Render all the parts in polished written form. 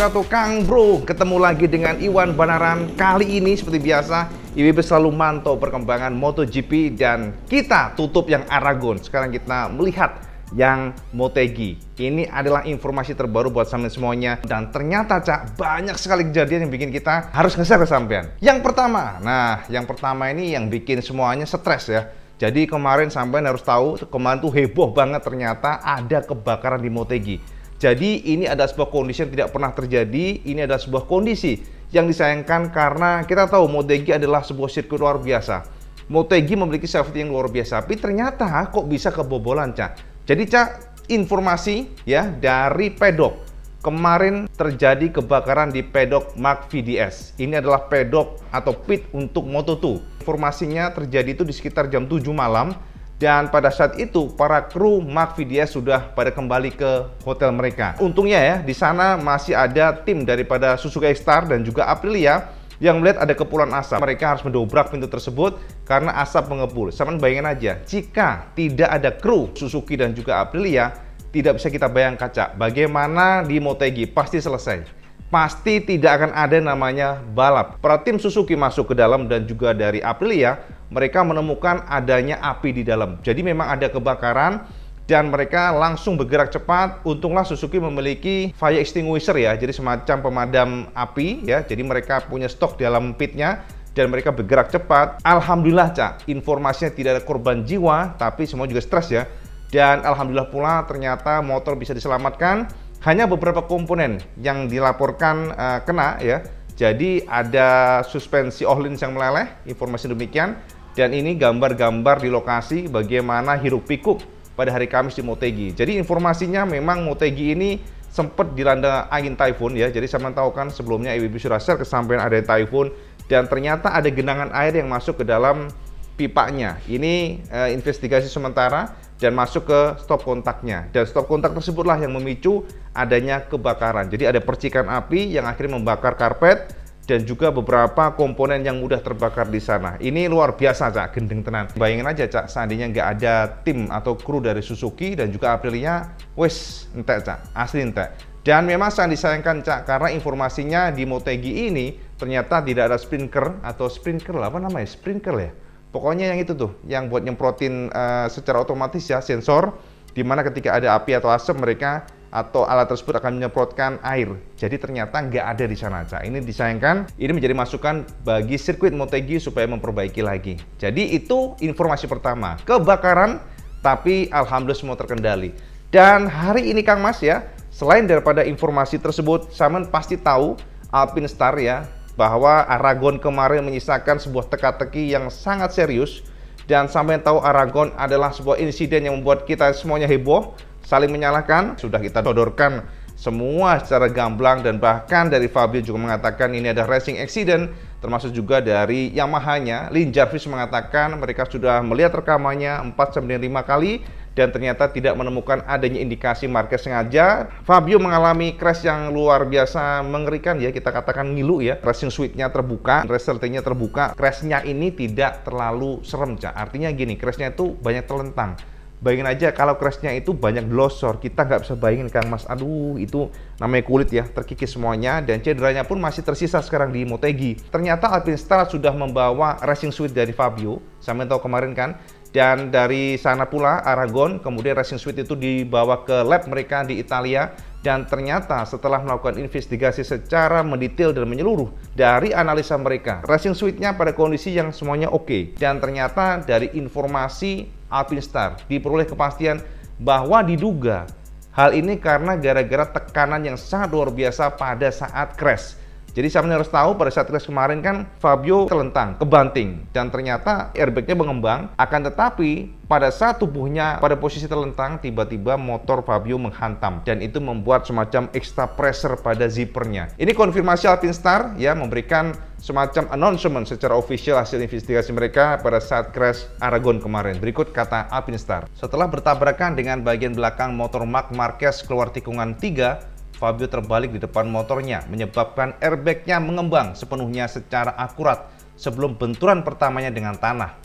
wabarakatuh, Kang Bro. Ketemu lagi dengan Iwan Banaran. Kali ini seperti biasa, IWB selalu mantau perkembangan MotoGP dan kita tutup yang Aragon. Sekarang kita melihat yang Motegi. Ini adalah informasi terbaru buat sampean semuanya. Dan ternyata, Cak, banyak sekali kejadian yang bikin kita harus nge-share ke sampean. Yang pertama ini yang bikin semuanya stres ya. Jadi kemarin sampean harus tahu, kemarin tuh heboh banget ternyata ada kebakaran di Motegi. Jadi ini adalah sebuah kondisi yang tidak pernah terjadi. Ini adalah sebuah kondisi yang disayangkan karena kita tahu Motegi adalah sebuah sirkuit luar biasa. Motegi memiliki safety yang luar biasa, tapi ternyata kok bisa kebobolan, Cak. Jadi, Cak, informasi ya dari pedok. Kemarin terjadi kebakaran di pedok Marc VDS. Ini adalah pedok atau pit untuk Moto2. Informasinya terjadi itu di sekitar jam 7 malam. Dan pada saat itu, para kru Marc VDS sudah pada kembali ke hotel mereka. Untungnya ya, di sana masih ada tim daripada Suzuki X-Star dan juga Aprilia yang melihat ada kepulan asap. Mereka harus mendobrak pintu tersebut karena asap mengepul. Sampeyan bayangin aja, jika tidak ada kru Suzuki dan juga Aprilia, tidak bisa kita bayangkan, Cak, bagaimana di Motegi pasti selesai. Pasti tidak akan ada namanya balap. Para tim Suzuki masuk ke dalam dan juga dari Aprilia, mereka menemukan adanya api di dalam. Jadi memang ada kebakaran dan mereka langsung bergerak cepat. Untunglah Suzuki memiliki fire extinguisher ya, jadi semacam pemadam api ya. Jadi mereka punya stok di dalam pitnya dan mereka bergerak cepat. Alhamdulillah, Cak, informasinya tidak ada korban jiwa, tapi semua juga stres ya. Dan alhamdulillah pula ternyata motor bisa diselamatkan. Hanya beberapa komponen yang dilaporkan kena ya. Jadi ada suspensi Öhlins yang meleleh, informasi demikian. Dan ini gambar-gambar di lokasi bagaimana hiruk pikuk pada hari Kamis di Motegi. Jadi informasinya memang Motegi ini sempat dilanda angin typhoon ya. Jadi saya tahu kan sebelumnya IWB sudah share kesampaian ada typhoon dan ternyata ada genangan air yang masuk ke dalam pipanya. Ini investigasi sementara dan masuk ke stop kontaknya. Dan stop kontak tersebutlah yang memicu adanya kebakaran. Jadi ada percikan api yang akhirnya membakar karpet dan juga beberapa komponen yang mudah terbakar di sana. Ini luar biasa, Cak, gendeng tenan. Bayangin aja, Cak, seandainya nggak ada tim atau kru dari Suzuki dan juga Aprilia, wes entek, Cak, asli entek. Dan memang sangat disayangkan, Cak, karena informasinya di Motegi ini ternyata tidak ada sprinkler atau sprinkler apa namanya, sprinkler ya. Pokoknya yang itu tuh, yang buat nyemprotin secara otomatis ya, sensor, dimana ketika ada api atau asap mereka atau alat tersebut akan menyemprotkan air. Jadi ternyata nggak ada di sana, Cak. Ini disayangkan, ini menjadi masukan bagi sirkuit Motegi supaya memperbaiki lagi. Jadi itu informasi pertama, kebakaran, tapi alhamdulillah semua terkendali. Dan hari ini, Kang Mas ya, selain daripada informasi tersebut, Samen pasti tahu Alpinestar ya, bahwa Aragon kemarin menyisakan sebuah teka-teki yang sangat serius. Dan sampai tahu Aragon adalah sebuah insiden yang membuat kita semuanya heboh, saling menyalahkan. Sudah kita sodorkan semua secara gamblang dan bahkan dari Fabio juga mengatakan ini ada racing accident, termasuk juga dari Yamaha-nya. Lin Jarvis mengatakan mereka sudah melihat rekamannya 4-5 kali dan ternyata tidak menemukan adanya indikasi Marquez sengaja. Fabio mengalami crash yang luar biasa mengerikan ya, kita katakan ngilu ya. Racing suite-nya terbuka, resletingnya terbuka. Crash-nya ini tidak terlalu serem, Cak. Artinya gini, crash-nya itu banyak telentang. Bayangin aja kalau crash-nya itu banyak glosor, kita nggak bisa bayangin, Kang Mas. Aduh, itu namanya kulit ya, terkikis semuanya dan cederanya pun masih tersisa sekarang di Motegi. Ternyata Alpinestar sudah membawa racing suite dari Fabio, sampai tahu kemarin kan. Dan dari sana pula Aragon, kemudian racing suite itu dibawa ke lab mereka di Italia. Dan ternyata setelah melakukan investigasi secara mendetail dan menyeluruh dari analisa mereka, racing suite-nya pada kondisi yang semuanya oke. Dan ternyata dari informasi Alpinestar diperoleh kepastian bahwa diduga hal ini karena gara-gara tekanan yang sangat luar biasa pada saat crash. Jadi saya harus tahu pada saat crash kemarin kan Fabio terlentang, kebanting dan ternyata airbagnya mengembang. Akan tetapi pada saat tubuhnya pada posisi terlentang, tiba-tiba motor Fabio menghantam dan itu membuat semacam extra pressure pada zippernya. Ini konfirmasi Alpinestar ya, memberikan semacam announcement secara official hasil investigasi mereka pada saat crash Aragon kemarin. Berikut kata Alpinestar. Setelah bertabrakan dengan bagian belakang motor Marc Marquez keluar tikungan 3, Fabio terbalik di depan motornya, menyebabkan airbagnya mengembang sepenuhnya secara akurat sebelum benturan pertamanya dengan tanah.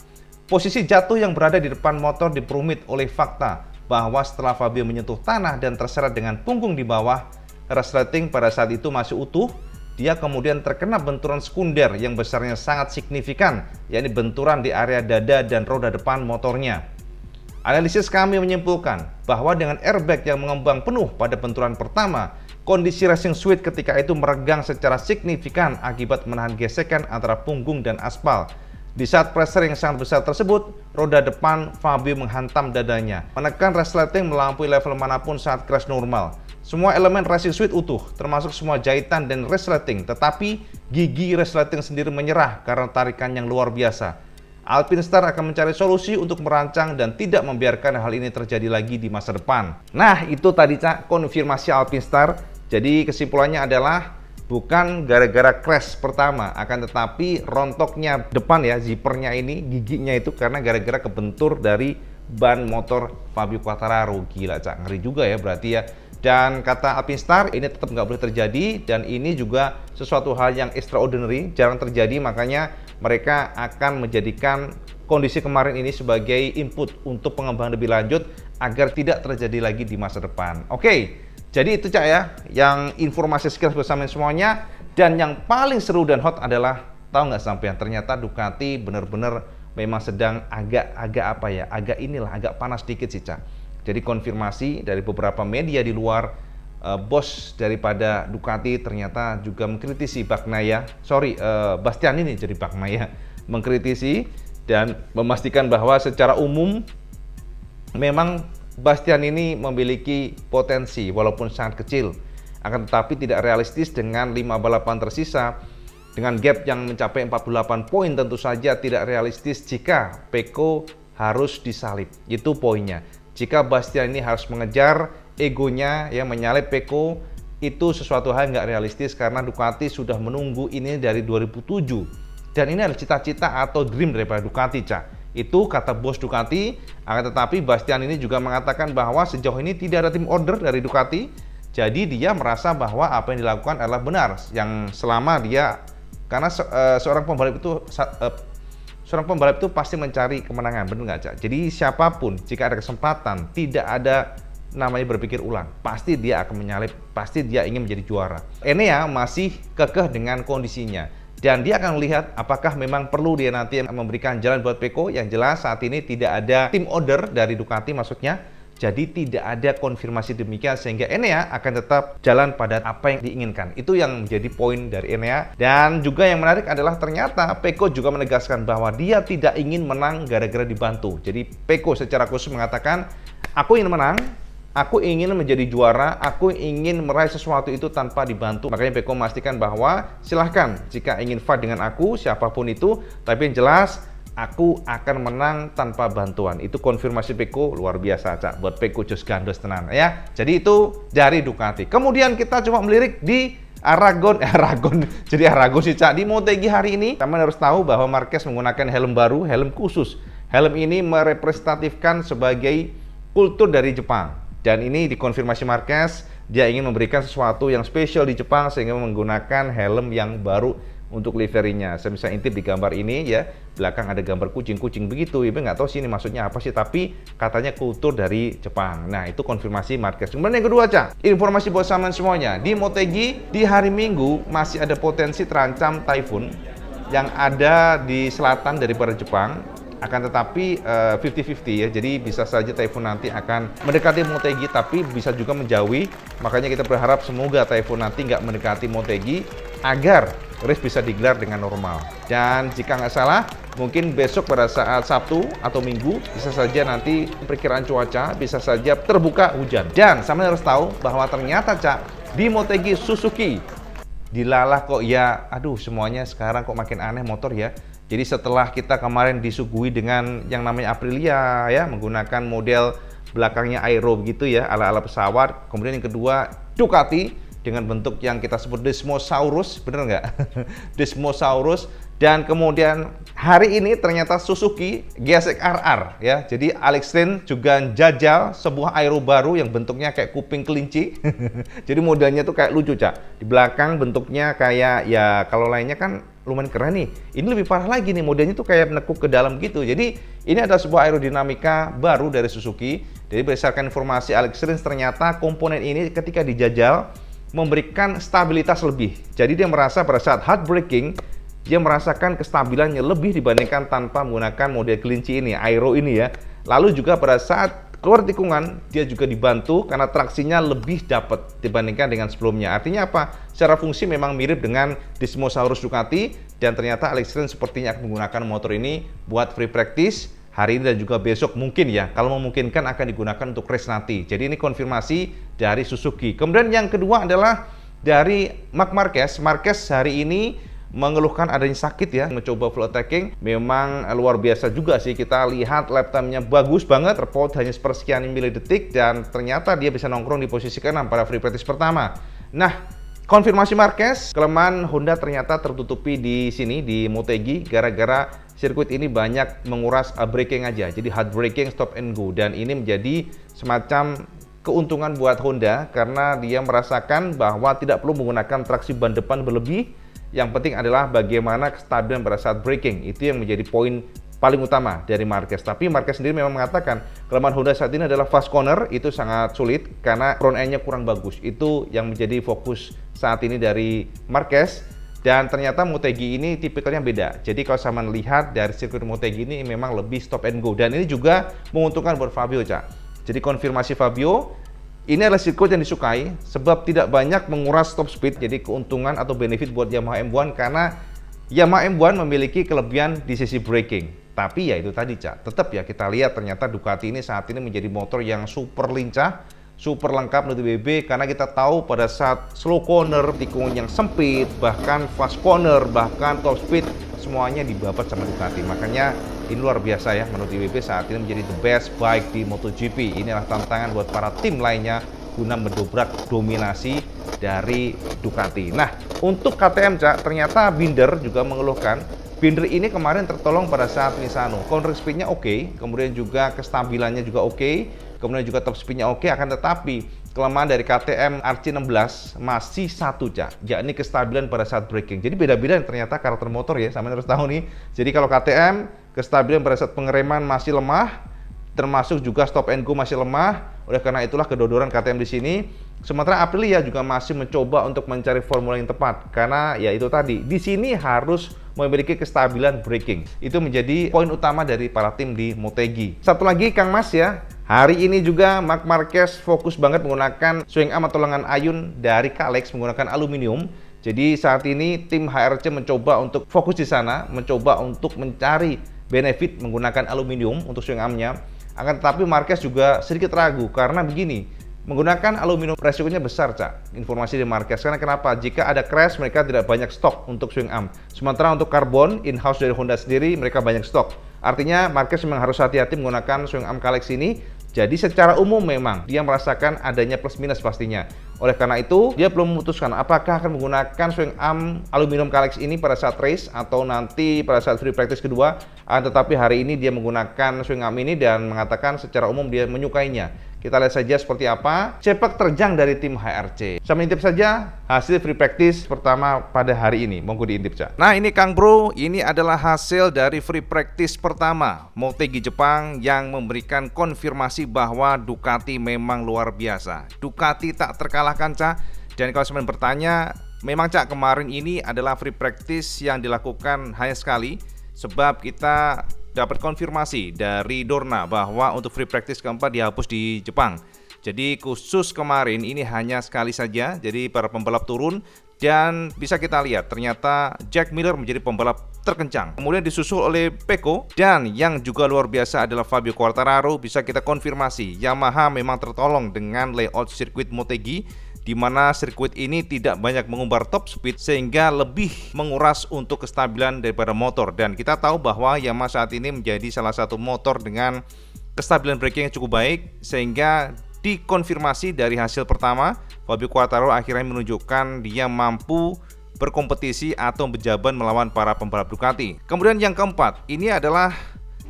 Posisi jatuh yang berada di depan motor diperumit oleh fakta bahwa setelah Fabio menyentuh tanah dan terseret dengan punggung di bawah, resleting pada saat itu masih utuh. Dia kemudian terkena benturan sekunder yang besarnya sangat signifikan, yakni benturan di area dada dan roda depan motornya. Analisis kami menyimpulkan bahwa dengan airbag yang mengembang penuh pada benturan pertama, kondisi racing suite ketika itu meregang secara signifikan akibat menahan gesekan antara punggung dan aspal. Di saat pressure yang sangat besar tersebut, roda depan Fabio menghantam dadanya, menekan resleting melampaui level manapun saat crash normal. Semua elemen racing suite utuh, termasuk semua jahitan dan resleting, tetapi gigi resleting sendiri menyerah karena tarikan yang luar biasa. Alpinestar akan mencari solusi untuk merancang dan tidak membiarkan hal ini terjadi lagi di masa depan. Nah, itu tadi Cak, konfirmasi Alpinestar. Jadi kesimpulannya adalah bukan gara-gara crash pertama, akan tetapi rontoknya depan ya, zippernya ini, giginya itu karena gara-gara kebentur dari ban motor Fabio Quartararo. Gila Cak, ngeri juga ya berarti ya. Dan kata Alpinestar, ini tetap nggak boleh terjadi, dan ini juga sesuatu hal yang extraordinary, jarang terjadi, makanya mereka akan menjadikan kondisi kemarin ini sebagai input untuk pengembangan lebih lanjut agar tidak terjadi lagi di masa depan. Oke, jadi itu Cak ya, yang informasi sekilas bersama semuanya. Dan yang paling seru dan hot adalah, tahu nggak sampean, ternyata Ducati benar-benar memang sedang agak panas dikit sih Cak. Jadi konfirmasi dari beberapa media di luar, bos daripada Ducati ternyata juga mengkritisi Bastianini jadi Bagnaia, mengkritisi dan memastikan bahwa secara umum memang Bastianini memiliki potensi walaupun sangat kecil, akan tetapi tidak realistis dengan 5 balapan tersisa. Dengan gap yang mencapai 48 poin tentu saja tidak realistis jika Pecco harus disalip. Itu poinnya. Jika Bastianini harus mengejar egonya ya, menyalip Pecco, itu sesuatu hal nggak realistis karena Ducati sudah menunggu ini dari 2007. Dan ini adalah cita-cita atau dream daripada Ducati, Cak. Itu kata bos Ducati. Akan tetapi Bastianini juga mengatakan bahwa sejauh ini tidak ada tim order dari Ducati. Jadi dia merasa bahwa apa yang dilakukan adalah benar. Yang selama dia, karena seorang pembalap itu pasti mencari kemenangan, benar nggak Cak? Jadi siapapun jika ada kesempatan, tidak ada namanya berpikir ulang, pasti dia akan menyalip, pasti dia ingin menjadi juara. Enea masih kekeh dengan kondisinya, dan dia akan melihat apakah memang perlu dia nanti memberikan jalan buat Pecco. Yang jelas saat ini tidak ada tim order dari Ducati maksudnya. Jadi tidak ada konfirmasi demikian sehingga Enea akan tetap jalan pada apa yang diinginkan. Itu yang menjadi poin dari Enea. Dan juga yang menarik adalah ternyata Pecco juga menegaskan bahwa dia tidak ingin menang gara-gara dibantu. Jadi Pecco secara khusus mengatakan, aku ingin menang, aku ingin menjadi juara, aku ingin meraih sesuatu itu tanpa dibantu. Makanya Pecco memastikan bahwa silahkan jika ingin fight dengan aku, siapapun itu, tapi yang jelas aku akan menang tanpa bantuan. Itu konfirmasi Pecco luar biasa Cak. Buat Pecco jos gandos tenan ya. Jadi itu dari Ducati. Kemudian kita coba melirik di Aragon. Jadi Aragon sih Cak. Di MotoGP hari ini teman harus tahu bahwa Marquez menggunakan helm baru, helm khusus. Helm ini merepresentatifkan sebagai kultur dari Jepang. Dan ini dikonfirmasi Marquez, dia ingin memberikan sesuatu yang spesial di Jepang sehingga menggunakan helm yang baru untuk liverinya. Saya bisa intip di gambar ini ya, belakang ada gambar kucing-kucing begitu. Ibu nggak tahu sih ini maksudnya apa sih, tapi katanya kultur dari Jepang. Nah itu konfirmasi Marquez. Kemudian yang kedua Cak, informasi buat sampean semuanya, di MotoGP di hari Minggu masih ada potensi terancam typhoon yang ada di selatan daripada Jepang. Akan tetapi 50-50 ya, jadi bisa saja typhoon nanti akan mendekati MotoGP tapi bisa juga menjauhi. Makanya kita berharap semoga typhoon nanti nggak mendekati MotoGP agar race bisa digelar dengan normal. Dan jika nggak salah, mungkin besok pada saat Sabtu atau Minggu bisa saja nanti perkiraan cuaca bisa saja terbuka hujan. Dan sama harus tahu bahwa ternyata Cak, di MotoGP Suzuki dilalah kok ya, aduh semuanya sekarang kok makin aneh motor ya. Jadi setelah kita kemarin disuguhi dengan yang namanya Aprilia ya, menggunakan model belakangnya aero begitu ya, ala-ala pesawat. Kemudian yang kedua Ducati dengan bentuk yang kita sebut Desmosaurus, bener nggak? Desmosaurus. Dan kemudian hari ini ternyata Suzuki GSX RR ya. Jadi Alex Rins juga jajal sebuah aero baru yang bentuknya kayak kuping kelinci. Jadi modelnya tuh kayak lucu Cak. Di belakang bentuknya kayak ya, kalau lainnya kan lumayan keren nih. Ini lebih parah lagi nih, modelnya tuh kayak menekuk ke dalam gitu. Jadi ini ada sebuah aerodinamika baru dari Suzuki. Jadi berdasarkan informasi Alex Rins ternyata komponen ini ketika dijajal memberikan stabilitas lebih. Jadi dia merasa pada saat hard braking, dia merasakan kestabilannya lebih dibandingkan tanpa menggunakan model kelinci ini, aero ini ya. Lalu juga pada saat keluar tikungan, dia juga dibantu karena traksinya lebih dapat dibandingkan dengan sebelumnya. Artinya apa? Secara fungsi memang mirip dengan Dismosaurus Ducati, dan ternyata Alex Rins sepertinya akan menggunakan motor ini buat free practice hari ini dan juga besok mungkin ya. Kalau memungkinkan akan digunakan untuk race nanti. Jadi ini konfirmasi dari Suzuki. Kemudian yang kedua adalah dari Marc Marquez. Marquez hari ini mengeluhkan adanya sakit ya, mencoba full attacking. Memang luar biasa juga sih, kita lihat lap time-nya bagus banget, terpaut hanya sepersekian milidetik, dan ternyata dia bisa nongkrong di posisi ke-6 pada free practice pertama. Nah, konfirmasi Marquez, kelemahan Honda ternyata tertutupi di sini, di Motegi, gara-gara sirkuit ini banyak menguras braking aja, jadi hard braking, stop and go, dan ini menjadi semacam keuntungan buat Honda, karena dia merasakan bahwa tidak perlu menggunakan traksi ban depan berlebih. Yang penting adalah bagaimana kestabilan pada saat braking. Itu yang menjadi poin paling utama dari Marquez. Tapi Marquez sendiri memang mengatakan kelemahan Honda saat ini adalah fast corner, itu sangat sulit karena front end-nya kurang bagus. Itu yang menjadi fokus saat ini dari Marquez. Dan ternyata Motegi ini tipikalnya beda. Jadi kalau saya melihat dari sirkuit Motegi ini memang lebih stop and go. Dan ini juga menguntungkan buat Fabio, Cak. Jadi konfirmasi Fabio, ini adalah sirkuit yang disukai sebab tidak banyak menguras top speed, jadi keuntungan atau benefit buat Yamaha M1 karena Yamaha M1 memiliki kelebihan di sisi braking. Tapi ya itu tadi, Cak, tetap ya kita lihat ternyata Ducati ini saat ini menjadi motor yang super lincah, super lengkap untuk BB, karena kita tahu pada saat slow corner, tikungan yang sempit, bahkan fast corner, bahkan top speed, semuanya dibabat sama Ducati. Makanya ini luar biasa ya, menurut IWB saat ini menjadi the best bike di MotoGP. Inilah tantangan buat para tim lainnya guna mendobrak dominasi dari Ducati. Nah, untuk KTM, Cak, ternyata Binder juga mengeluhkan. Binder ini kemarin tertolong pada saat Misano. Counter speednya oke, kemudian juga kestabilannya juga oke, kemudian juga top speednya oke, akan tetapi kelemahan dari KTM RC16 masih satu, Cak, yakni kestabilan pada saat braking. Jadi beda-beda ternyata karakter motor ya, sama harus tahu nih. Jadi kalau KTM, kestabilan pada saat pengereman masih lemah, termasuk juga stop and go masih lemah. Oleh karena itulah kedodoran KTM di sini. Sementara Aprilia juga masih mencoba untuk mencari formula yang tepat, karena ya itu tadi, di sini harus memiliki kestabilan braking. Itu menjadi poin utama dari para tim di Motegi. Satu lagi Kang Mas ya, hari ini juga Marc Marquez fokus banget menggunakan swing arm atau lengan ayun dari Kalex menggunakan aluminium. Jadi saat ini tim HRC mencoba untuk fokus di sana, mencoba untuk mencari benefit menggunakan aluminium untuk swing armnya. Akan tetapi Marquez juga sedikit ragu karena begini, menggunakan aluminium resikonya besar, Cak. Informasi dari Marquez, karena kenapa? Jika ada crash, mereka tidak banyak stok untuk swing arm. Sementara untuk karbon in-house dari Honda sendiri, mereka banyak stok. Artinya Marquez memang harus hati-hati menggunakan swing arm Kalex ini. Jadi secara umum memang dia merasakan adanya plus minus pastinya. Oleh karena itu, dia belum memutuskan apakah akan menggunakan swing arm aluminium Kalex ini pada saat race atau nanti pada saat free practice kedua. Tetapi hari ini dia menggunakan swing arm ini dan mengatakan secara umum dia menyukainya. Kita lihat saja seperti apa sepak terjang dari tim HRC. Saya mengintip saja hasil free practice pertama pada hari ini. Monggo diintip, Cak. Nah ini Kang Bro, ini adalah hasil dari free practice pertama Motegi Jepang yang memberikan konfirmasi bahwa Ducati memang luar biasa. Ducati tak terkalahkan, Cak. Dan kalau sebenarnya bertanya, memang, Cak, kemarin ini adalah free practice yang dilakukan hanya sekali, sebab kita dapat konfirmasi dari Dorna bahwa untuk free practice keempat dihapus di Jepang. Jadi khusus kemarin ini hanya sekali saja, jadi para pembalap turun dan bisa kita lihat ternyata Jack Miller menjadi pembalap terkencang. Kemudian disusul oleh Pecco dan yang juga luar biasa adalah Fabio Quartararo. Bisa kita konfirmasi Yamaha memang tertolong dengan layout sirkuit Motegi, di mana sirkuit ini tidak banyak mengumbar top speed sehingga lebih menguras untuk kestabilan daripada motor. Dan kita tahu bahwa Yamaha saat ini menjadi salah satu motor dengan kestabilan braking yang cukup baik, sehingga dikonfirmasi dari hasil pertama Fabio Quartararo akhirnya menunjukkan dia mampu berkompetisi atau berjaban melawan para pembalap Ducati. Kemudian yang keempat, ini adalah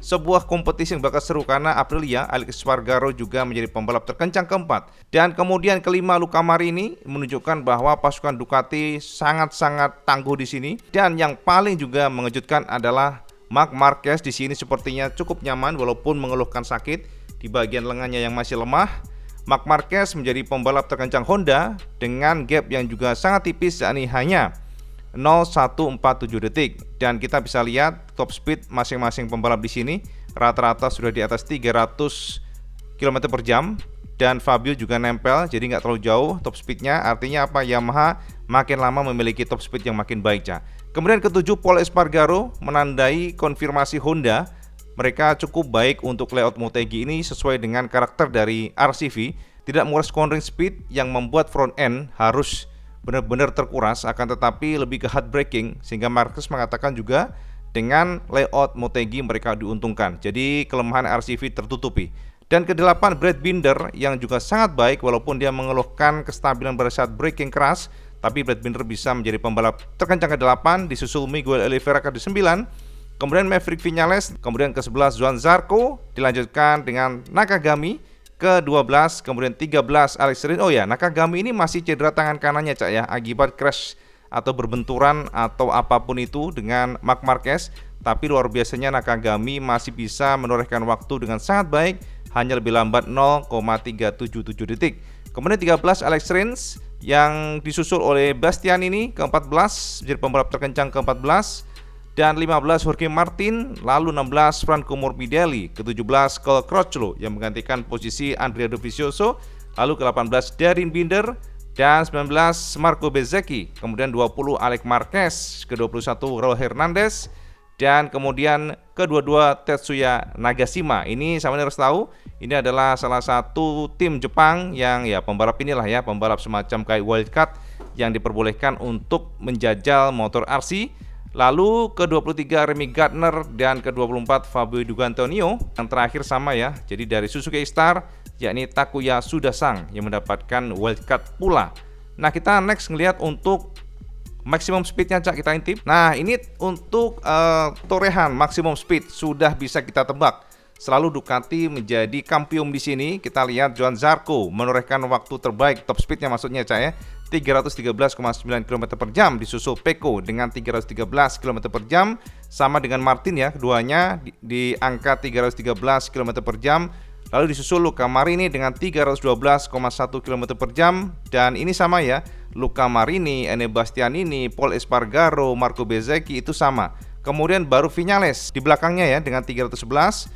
sebuah kompetisi yang bakal seru karena Aprilia, Alex Espargaro juga menjadi pembalap terkencang keempat. Dan kemudian kelima, Luca Marini menunjukkan bahwa pasukan Ducati sangat-sangat tangguh di sini. Dan yang paling juga mengejutkan adalah Marc Marquez di sini sepertinya cukup nyaman walaupun mengeluhkan sakit di bagian lengannya yang masih lemah. Marc Marquez menjadi pembalap terkencang Honda dengan gap yang juga sangat tipis, yakni hanya 0,147 detik. Dan kita bisa lihat top speed masing-masing pembalap di sini rata-rata sudah di atas 300 km per jam. Dan Fabio juga nempel, jadi nggak terlalu jauh top speednya. Artinya apa? Yamaha makin lama memiliki top speed yang makin baik, Cak. Kemudian ketujuh, Pol Espargaro menandai konfirmasi Honda. Mereka cukup baik untuk layout Motegi ini sesuai dengan karakter dari RCV. Tidak menguras cornering speed yang membuat front end harus benar-benar terkuras, akan tetapi lebih ke hard braking. Sehingga Marquez mengatakan juga dengan layout Motegi mereka diuntungkan. Jadi kelemahan RCV tertutupi. Dan ke-8, Brad Binder yang juga sangat baik walaupun dia mengeluhkan kestabilan pada saat braking keras, tapi Brad Binder bisa menjadi pembalap terkencang ke-8, disusul Miguel Oliveira ke-9, kemudian Maverick Viñales, kemudian ke-11 Johann Zarco, dilanjutkan dengan Nakagami ke-12, kemudian 13 Alex Rins. Oh ya, Nakagami ini masih cedera tangan kanannya, Cak, ya, akibat crash atau berbenturan atau apapun itu dengan Marc Marquez. Tapi luar biasanya Nakagami masih bisa menorehkan waktu dengan sangat baik, hanya lebih lambat 0,377 detik. Kemudian 13 Alex Rins yang disusul oleh Bastianini ke-14 menjadi pembalap terkencang ke-14, dan 15 Jorge Martin, lalu 16 Franco Morbidelli, ke-17 Cole Crutchlow yang menggantikan posisi Andrea Dovizioso, lalu ke-18 Darryn Binder, dan 19 Marco Bezzecchi, kemudian 20 Alex Marquez, ke-21 Raul Hernandez, dan kemudian ke-22 Tetsuya Nagashima. Ini sama harus tahu, ini adalah salah satu tim Jepang yang ya pembalap inilah ya, pembalap semacam kayak wildcard yang diperbolehkan untuk menjajal motor RC. Lalu ke-23 Remy Gardner dan ke-24 Fabio Di Giannantonio. Yang terakhir sama ya, jadi dari Suzuki Star yakni Takuya Sudasang yang mendapatkan wildcard pula. Nah, kita next ngelihat untuk maksimum speednya, Cak, kita intip. Nah, ini untuk torehan maksimum speed sudah bisa kita tebak. Selalu Ducati menjadi kampion di sini. Kita lihat Johann Zarco menorehkan waktu terbaik, top speednya maksudnya, Cak, ya, 313,9 km per jam, disusul Pecco dengan 313 km per jam, sama dengan Martin ya, keduanya di angka 313 km per jam. Lalu disusul Luca Marini dengan 312,1 km per jam. Dan ini sama ya, Luca Marini, Enea Bastianini, Pol Espargaro, Marco Bezzecchi itu sama. Kemudian baru Viñales di belakangnya ya dengan 311,2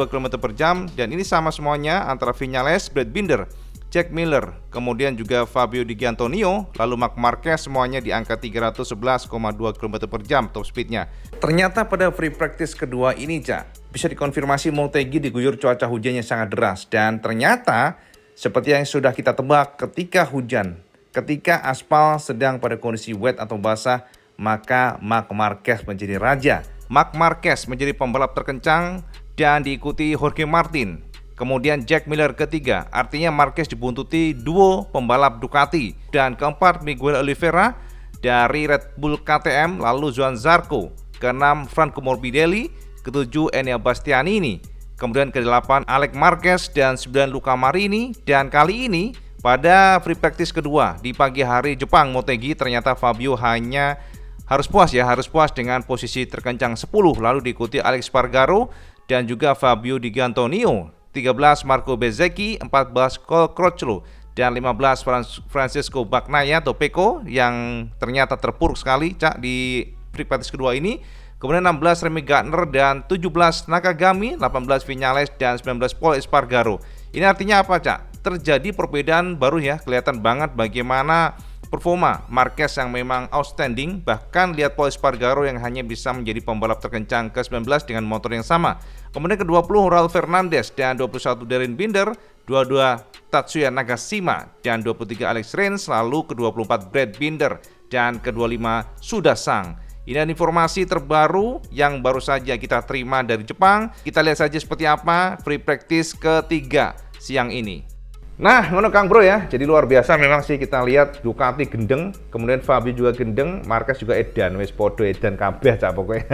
km per jam. Dan ini sama semuanya antara Viñales, Brad Binder, Jack Miller, kemudian juga Fabio Di Giannantonio, lalu Marc Marquez, semuanya di angka 311,2 km per jam top speednya. Ternyata pada free practice kedua ini, Cak, bisa dikonfirmasi Motegi diguyur cuaca hujan yang sangat deras. Dan ternyata seperti yang sudah kita tebak, ketika hujan, ketika aspal sedang pada kondisi wet atau basah, maka Marc Marquez menjadi raja. Marc Marquez menjadi pembalap terkencang dan diikuti Jorge Martin. Kemudian Jack Miller ketiga, artinya Marquez dibuntuti duo pembalap Ducati. Dan keempat Miguel Oliveira dari Red Bull KTM, lalu Johann Zarco. Keenam Franco Morbidelli, ketujuh Enea Bastianini. Kemudian ke-8 Alex Marquez dan 9 Luca Marini. Dan kali ini pada free practice kedua di pagi hari Jepang Motegi, ternyata Fabio hanya harus puas dengan posisi terkencang 10, lalu diikuti Alex Espargaro dan juga Fabio Di Giannantonio. 13 Marco Bezzecchi, 14 Cole Crutchlow, dan 15 Francesco Bagnaia atau Pecco yang ternyata terpuruk sekali, Cak, di free practice kedua ini. Kemudian 16 Remy Gardner dan 17 Nakagami, 18 Viñales dan 19 Pol Espargaro. Ini artinya apa, Cak? Terjadi perbedaan baru ya, kelihatan banget bagaimana performa Marquez yang memang outstanding. Bahkan lihat Pol Espargaro yang hanya bisa menjadi pembalap terkencang ke-19 dengan motor yang sama. Kemudian ke-20 Raul Fernandez dan 21 Darryn Binder, 22 Tatsuya Nagashima dan 23 Alex Rins, lalu ke-24 Brad Binder dan ke-25 Sudasang. Ini adalah informasi terbaru yang baru saja kita terima dari Jepang. Kita lihat saja seperti apa free practice ketiga siang ini. Nah, ngono Kang Bro ya. Jadi luar biasa memang sih, kita lihat Ducati gendeng, kemudian Fabio juga gendeng, Marquez juga edan, wis podo edan kabeh Cak pokoknya.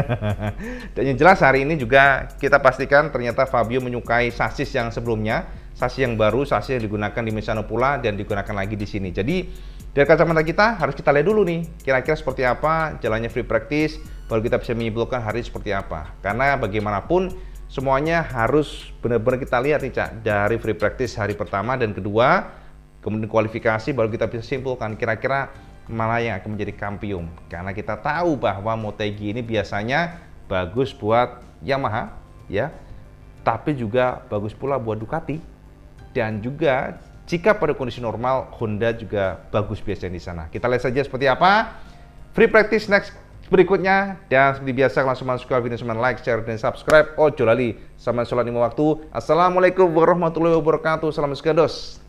Dan yang jelas hari ini juga kita pastikan ternyata Fabio menyukai sasis yang sebelumnya, sasis yang baru, sasis yang digunakan di Misano pula dan digunakan lagi di sini. Jadi dari kacamata kita harus kita lihat dulu nih, kira-kira seperti apa jalannya free practice, baru kita bisa menyimpulkan hari seperti apa. Karena bagaimanapun semuanya harus benar-benar kita lihat nih Cak, dari free practice hari pertama dan kedua, kemudian kualifikasi, baru kita bisa simpulkan kira-kira mana yang akan menjadi kampium. Karena kita tahu bahwa Motegi ini biasanya bagus buat Yamaha, ya, tapi juga bagus pula buat Ducati, dan juga jika pada kondisi normal Honda juga bagus biasanya di sana. Kita lihat saja seperti apa free practice next berikutnya, dan seperti biasa langsung masuk ke video, like, share, dan subscribe. Ojo lali sama sholat lima waktu. Assalamualaikum warahmatullahi wabarakatuh. Salam segados.